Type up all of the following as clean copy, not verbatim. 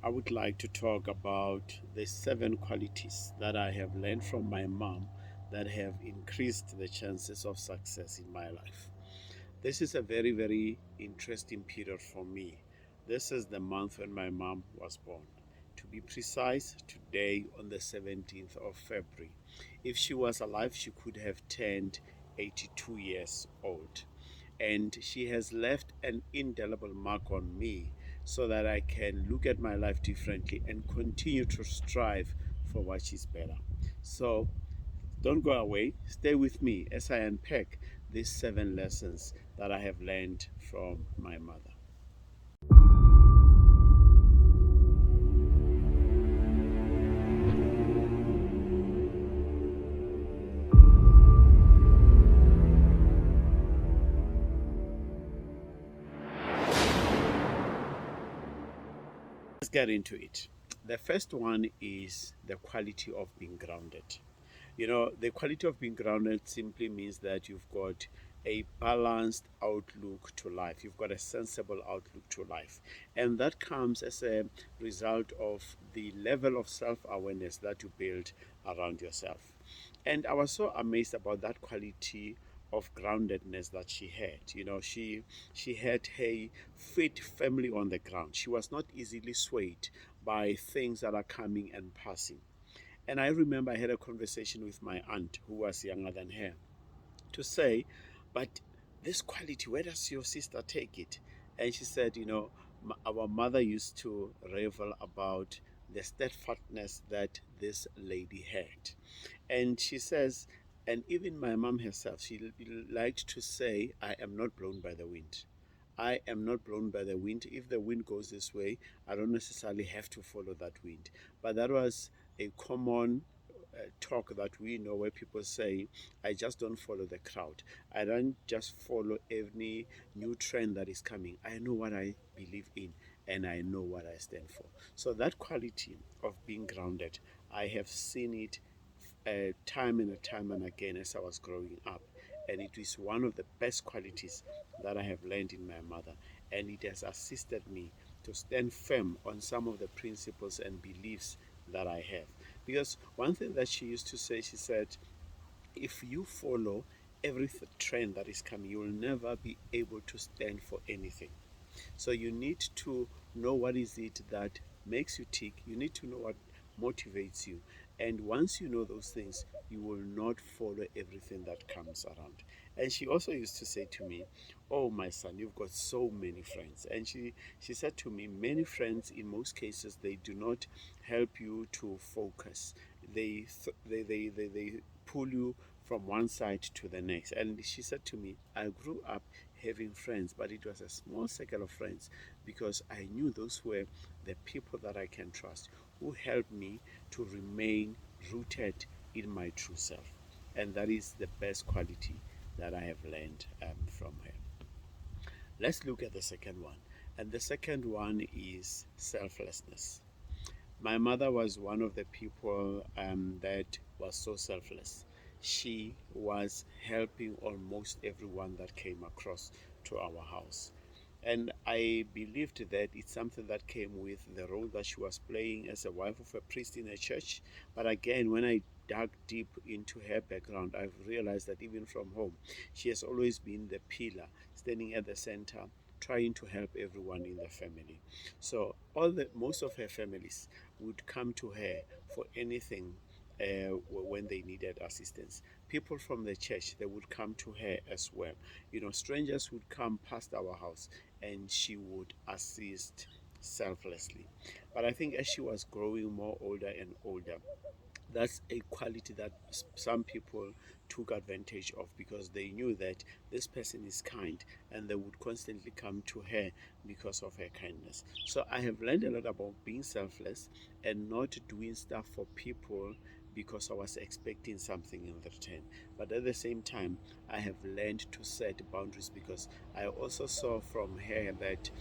I would like to talk about the 7 qualities that I have learned from my mom that have increased the chances of success in my life. This is a very, very interesting period for me. This is the month when my mom was born. To be precise, today on the 17th of February. If she was alive, she could have turned 82 years old. And she has left an indelible mark on me so that I can look at my life differently and continue to strive for what is better. So don't go away. Stay with me as I unpack these 7 lessons that I have learned from my mother. Let's get into it. The first one is the quality of being grounded. The quality of being grounded simply means that you've got a balanced outlook to life. You've got a sensible outlook to life. And that comes as a result of the level of self awareness that you build around yourself. And I was so amazed about that quality of groundedness that she had. She had her feet firmly on the ground. She was not easily swayed by things that are coming and passing. And I remember I had a conversation with my aunt who was younger than her to say, but this quality, where does your sister take it? And she said, our mother used to revel about the steadfastness that this lady had. And she says, and even my mom herself, she liked to say, I am not blown by the wind. I am not blown by the wind. If the wind goes this way, I don't necessarily have to follow that wind. But that was a common talk that we know where people say, I just don't follow the crowd. I don't just follow any new trend that is coming. I know what I believe in and I know what I stand for. So that quality of being grounded, I have seen it time and time and again as I was growing up. And it is one of the best qualities that I have learned in my mother. And it has assisted me to stand firm on some of the principles and beliefs that I have. Because one thing that she used to say, she said, if you follow every trend that is coming, you will never be able to stand for anything. So you need to know what is it that makes you tick. You need to know what motivates you. And once you know those things, you will not follow everything that comes around. And she also used to say to me, oh, my son, you've got so many friends. And she said to me, many friends, in most cases, they do not help you to focus. They pull you from one side to the next. And she said to me, I grew up having friends, but it was a small circle of friends because I knew those were the people that I can trust who helped me to remain rooted in my true self. And that is the best quality that I have learned from her. Let's look at the second one. And the second one is selflessness. My mother was one of the people that was so selfless. She was helping almost everyone that came across to our house. And I believed that it's something that came with the role that she was playing as a wife of a priest in a church. But again, when I dug deep into her background, I've realized that even from home, she has always been the pillar, standing at the center, trying to help everyone in the family. So most of her families would come to her for anything when they needed assistance. People from the church, they would come to her as well. Strangers would come past our house and she would assist selflessly. But I think as she was growing more older and older, that's a quality that some people took advantage of because they knew that this person is kind and they would constantly come to her because of her kindness. So I have learned a lot about being selfless and not doing stuff for people because I was expecting something in return. But at the same time, I have learned to set boundaries because I also saw from her that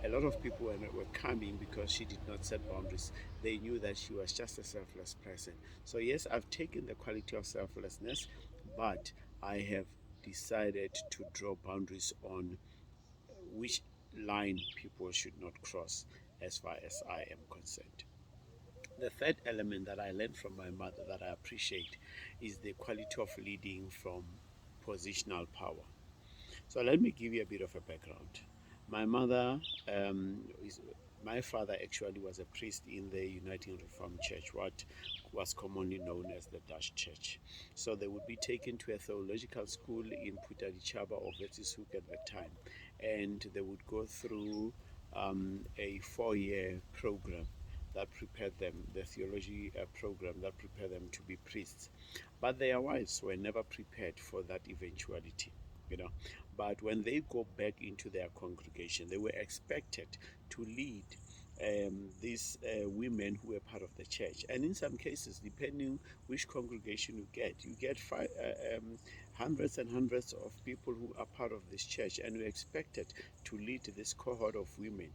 a lot of people were coming because she did not set boundaries. They knew that she was just a selfless person. So, yes, I've taken the quality of selflessness, but I have decided to draw boundaries on which line people should not cross as far as I am concerned. The third element that I learned from my mother that I appreciate is the quality of leading from positional power. So let me give you a bit of a background. My mother, is, my father actually was a priest in the Uniting Reformed Church, what was commonly known as the Dutch Church. So they would be taken to a theological school in Putadichaba or Wetsishoek at the time, and they would go through a 4-year program that prepared them, the theology program that prepared them to be priests. But their wives were never prepared for that eventuality, you know. But when they go back into their congregation, they were expected to lead these women who were part of the church. And in some cases, depending which congregation you get hundreds and hundreds of people who are part of this church, and we're expected to lead this cohort of women,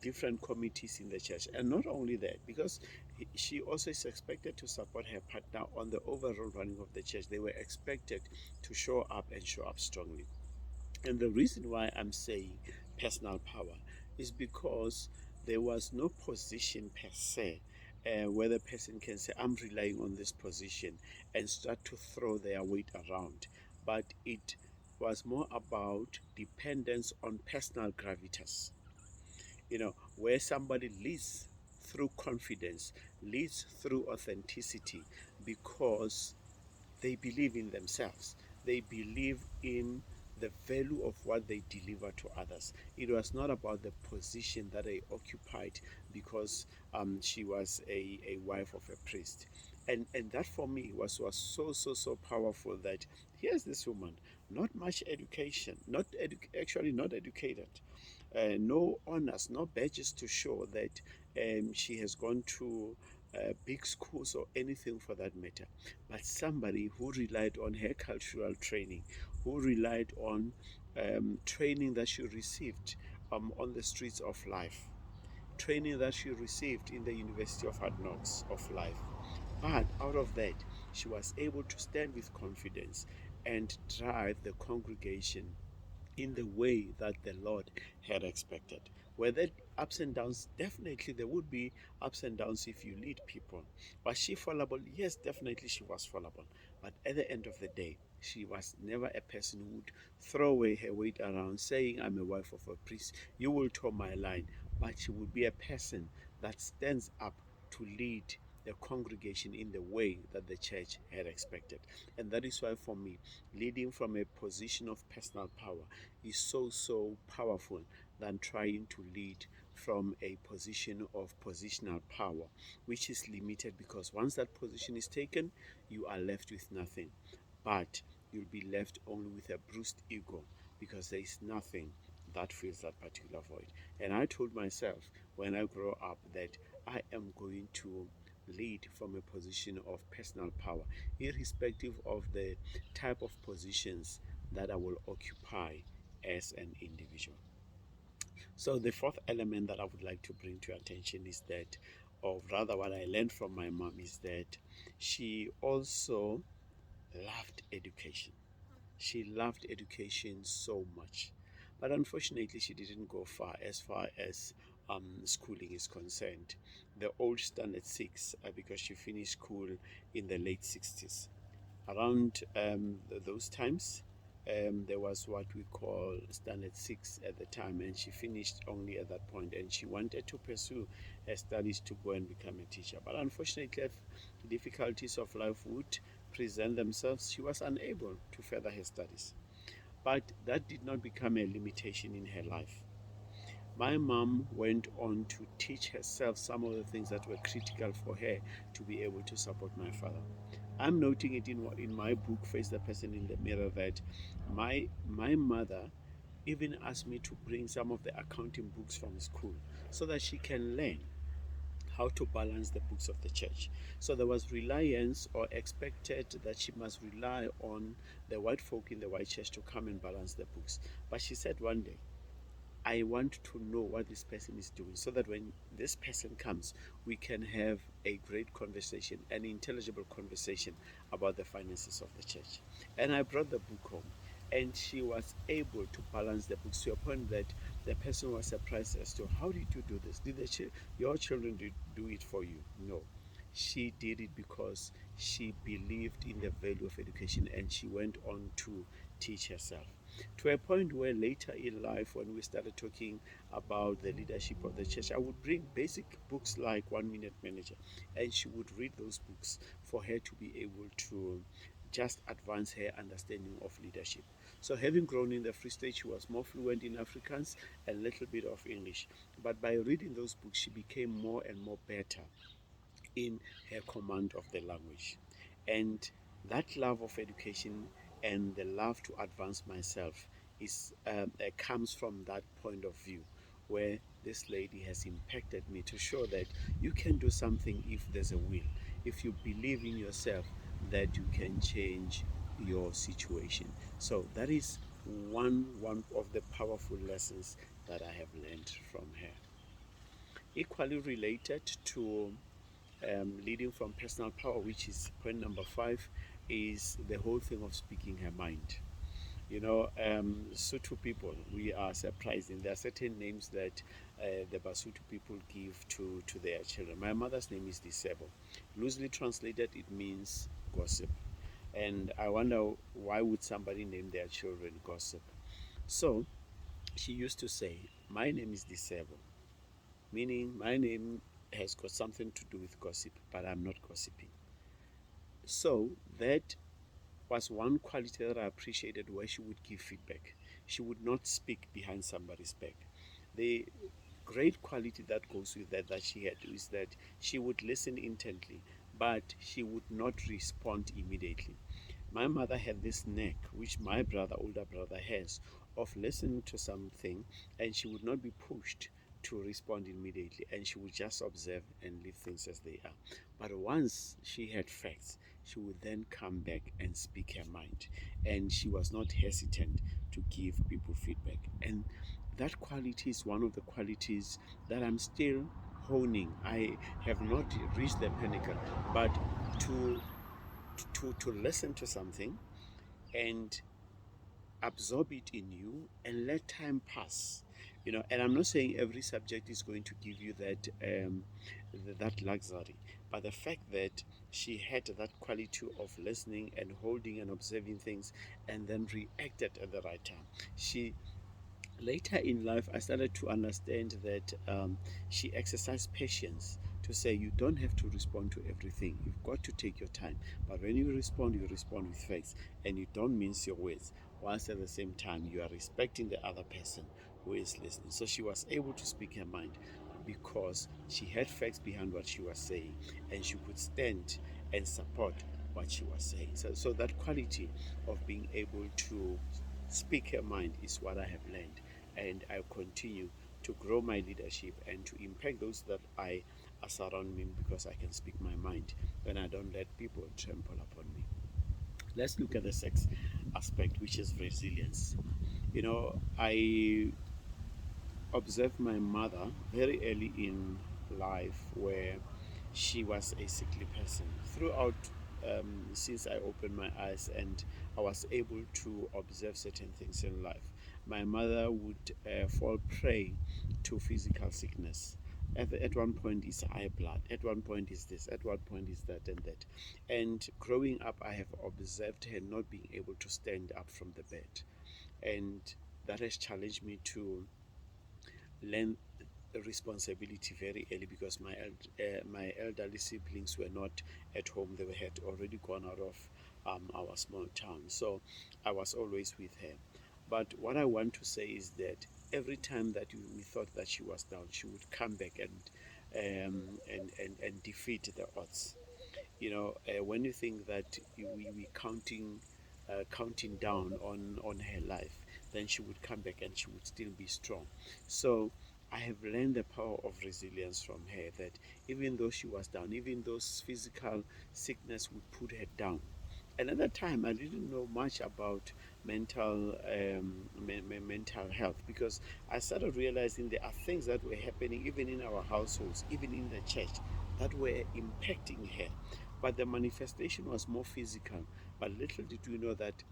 different committees in the church. And not only that, because she also is expected to support her partner on the overall running of the church, they were expected to show up and show up strongly. And the reason why I'm saying personal power is because there was no position per se where the person can say, I'm relying on this position and start to throw their weight around. But it was more about dependence on personal gravitas, where somebody leads through confidence, leads through authenticity, because they believe in themselves. They believe in the value of what they deliver to others. It was not about the position that they occupied because she was a wife of a priest. And that for me was so powerful, that here's this woman, not much education, actually not educated, no honors, no badges to show that she has gone to big schools or anything for that matter, but somebody who relied on her cultural training, who relied on training that she received on the streets of life, training that she received in the University of Hard Knocks of life. But out of that, she was able to stand with confidence and drive the congregation in the way that the Lord had expected. Were there ups and downs? Definitely there would be ups and downs if you lead people. Was she fallible? Yes, definitely she was fallible. But at the end of the day, she was never a person who would throw away her weight around saying, I'm a wife of a priest, you will toe my line. But she would be a person that stands up to lead the congregation in the way that the church had expected. And that is why for me, leading from a position of personal power is so powerful than trying to lead from a position of positional power, which is limited, because once that position is taken, you are left with nothing. But you'll be left only with a bruised ego, because there is nothing that fills that particular void. And I told myself when I grow up that I am going to lead from a position of personal power, irrespective of the type of positions that I will occupy as an individual. So, the fourth element that I would like to bring to your attention is that, or rather, what I learned from my mom is that she also loved education. She loved education so much. But unfortunately, she didn't go far as schooling is concerned. The old standard six, because she finished school in the late 60s. Around those times, there was what we call standard six at the time, and she finished only at that point, and she wanted to pursue her studies to go and become a teacher. But unfortunately, difficulties of life would present themselves. She was unable to further her studies. But that did not become a limitation in her life. My mom went on to teach herself some of the things that were critical for her to be able to support my father. I'm noting it in my book, Face the Person in the Mirror, that my mother even asked me to bring some of the accounting books from school so that she can learn how to balance the books of the church. So there was reliance, or expected that she must rely on the white folk in the white church to come and balance the books. But she said one day, I want to know what this person is doing, so that when this person comes, we can have a great conversation, an intelligible conversation about the finances of the church. And I brought the book home. And she was able to balance the books to a point that the person was surprised as to, how did you do this? Did your children do it for you? No. She did it because she believed in the value of education, and she went on to teach herself. To a point where later in life, when we started talking about the leadership of the church, I would bring basic books like One Minute Manager, and she would read those books for her to be able to just advance her understanding of leadership. So, having grown in the Free State, she was more fluent in Afrikaans and a little bit of English. But by reading those books, she became more and more better in her command of the language. And that love of education and the love to advance myself comes from that point of view, where this lady has impacted me to show that you can do something if there's a will, if you believe in yourself, that you can change your situation. So that is one of the powerful lessons that I have learned from her. Equally related to leading from personal power, which is point number 5, is the whole thing of speaking her mind. Sutu people, we are surprising. There are certain names that the Basutu people give to their children. My mother's name is Disebo. Loosely translated, it means gossip. And I wonder, why would somebody name their children gossip? So she used to say, my name is Disebo, meaning my name has got something to do with gossip, but I'm not gossiping. So that was one quality that I appreciated, where she would give feedback. She would not speak behind somebody's back. The great quality that goes with that she had is that she would listen intently, but she would not respond immediately. My mother had this knack, which my older brother, has, of listening to something, and she would not be pushed to respond immediately, and she would just observe and leave things as they are. But once she had facts, she would then come back and speak her mind, and she was not hesitant to give people feedback. And that quality is one of the qualities that I'm still honing. I have not reached the pinnacle, but to to listen to something and absorb it in you and let time pass. And I'm not saying every subject is going to give you that luxury, but the fact that she had that quality of listening and holding and observing things, and then reacted at the right time. She Later in life, I started to understand that she exercised patience, to say you don't have to respond to everything. You've got to take your time. But when you respond with facts, and you don't mince your words, whilst at the same time you are respecting the other person who is listening. So she was able to speak her mind because she had facts behind what she was saying, and she could stand and support what she was saying. So that quality of being able to speak her mind is what I have learned, and I continue to grow my leadership and to impact those that I are surround me, because I can speak my mind when I don't let people trample upon me. Let's look at the sex aspect, which is resilience. I observed my mother very early in life, where she was a sickly person. Throughout, since I opened my eyes and I was able to observe certain things in life, my mother would fall prey to physical sickness. At one point is high blood, at one point is this, at one point is that and that. And growing up, I have observed her not being able to stand up from the bed. And that has challenged me to learn responsibility very early, because my elderly siblings were not at home. They had already gone out of our small town, so I was always with her. But what I want to say is that every time that we thought that she was down, she would come back and defeat the odds. When you think that we counting down on her life, then she would come back and she would still be strong. So I have learned the power of resilience from her, that even though she was down, even though physical sickness would put her down. And at that time, I didn't know much about mental health, because I started realizing there are things that were happening even in our households, even in the church, that were impacting her. But the manifestation was more physical. But little did we know that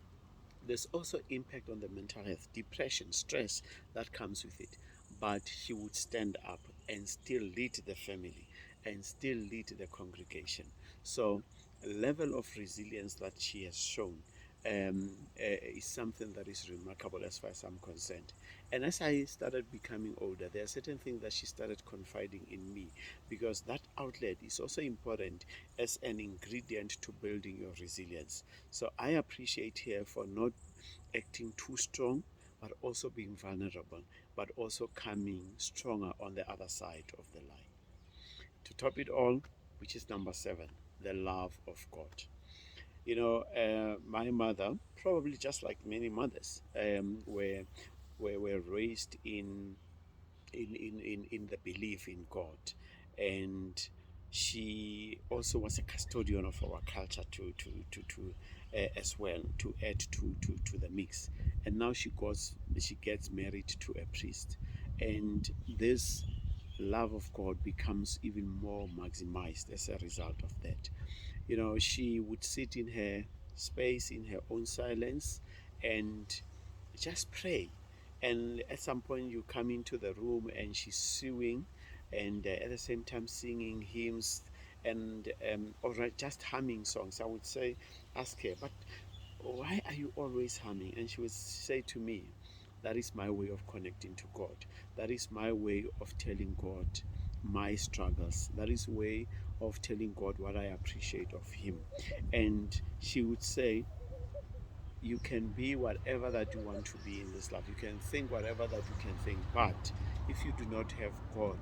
There's also impact on the mental health, depression, stress that comes with it. But she would stand up and still lead the family and still lead the congregation. So, a level of resilience that she has shown is something that is remarkable as far as I'm concerned. And as I started becoming older, there are certain things that she started confiding in me, because that outlet is also important as an ingredient to building your resilience. So I appreciate her for not acting too strong, but also being vulnerable, but also coming stronger on the other side of the line. To top it all, which is number 7, the love of God. My mother, probably just like many mothers, were raised in the belief in God. And she also was a custodian of our culture to as well, to add to the mix. And now she gets married to a priest. And this love of God becomes even more maximized as a result of that. She would sit in her space, in her own silence, and just pray. And at some point, you come into the room and she's sewing, and at the same time, singing hymns and or just humming songs. I would say, ask her, but why are you always humming? And she would say to me, that is my way of connecting to God. That is my way of telling God my struggles. That is way of telling God what I appreciate of Him. And she would say, you can be whatever that you want to be in this life. You can think whatever that you can think. But if you do not have God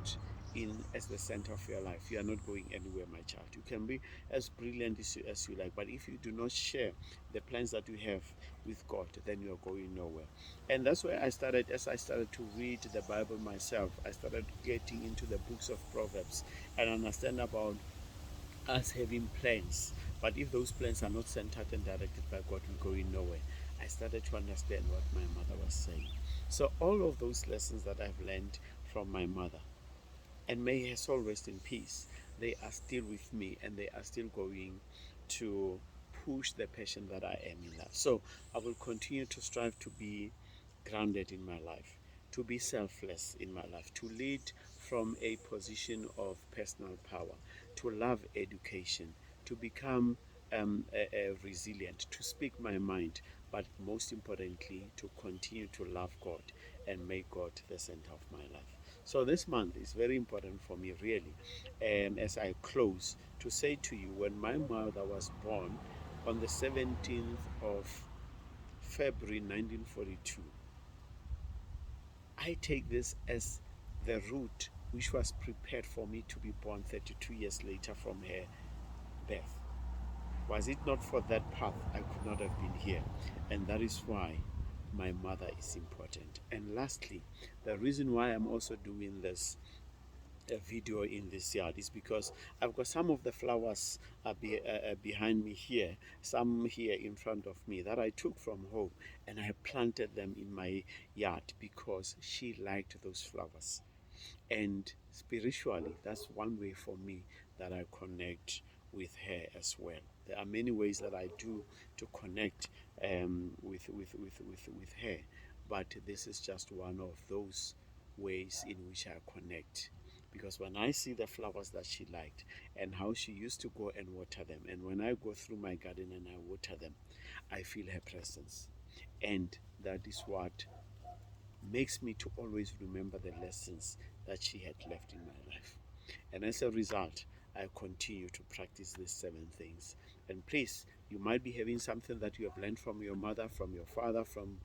in as the center of your life, you are not going anywhere, my child. You can be as brilliant as you like, but if you do not share the plans that you have with God, then you are going nowhere. And that's where as I started to read the Bible myself, I started getting into the books of Proverbs and understand about us having plans. But if those plans are not centered and directed by God, we're going nowhere. I started to understand what my mother was saying. So all of those lessons that I've learned from my mother, and may her soul rest in peace, they are still with me, and they are still going to push the passion that I am in that. So I will continue to strive to be grounded in my life, to be selfless in my life, to lead from a position of personal power, to love education, to become resilient, to speak my mind, but most importantly, to continue to love God and make God the center of my life. So this month is very important for me, really. And as I close, to say to you, when my mother was born on the 17th of February 1942, I take this as the route which was prepared for me to be born 32 years later from her birth. Was it not for that path, I could not have been here. And that is why my mother is important. And lastly, the reason why I'm also doing this video in this yard is because I've got some of the flowers behind me here, some here in front of me that I took from home, and I planted them in my yard because she liked those flowers. And spiritually, that's one way for me that I connect with her as well. There are many ways that I do to connect with her, but this is just one of those ways in which I connect. Because when I see the flowers that she liked and how she used to go and water them, and when I go through my garden and I water them, I feel her presence. And that is what makes me to always remember the lessons that she had left in my life. And as a result, I continue to practice these 7 things. And please, you might be having something that you have learned from your mother, from your father, from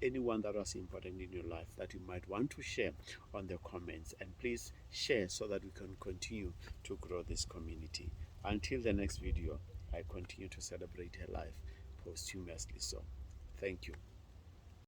anyone that was important in your life that you might want to share on the comments. And please share so that we can continue to grow this community. Until the next video, I continue to celebrate her life posthumously so. Thank you.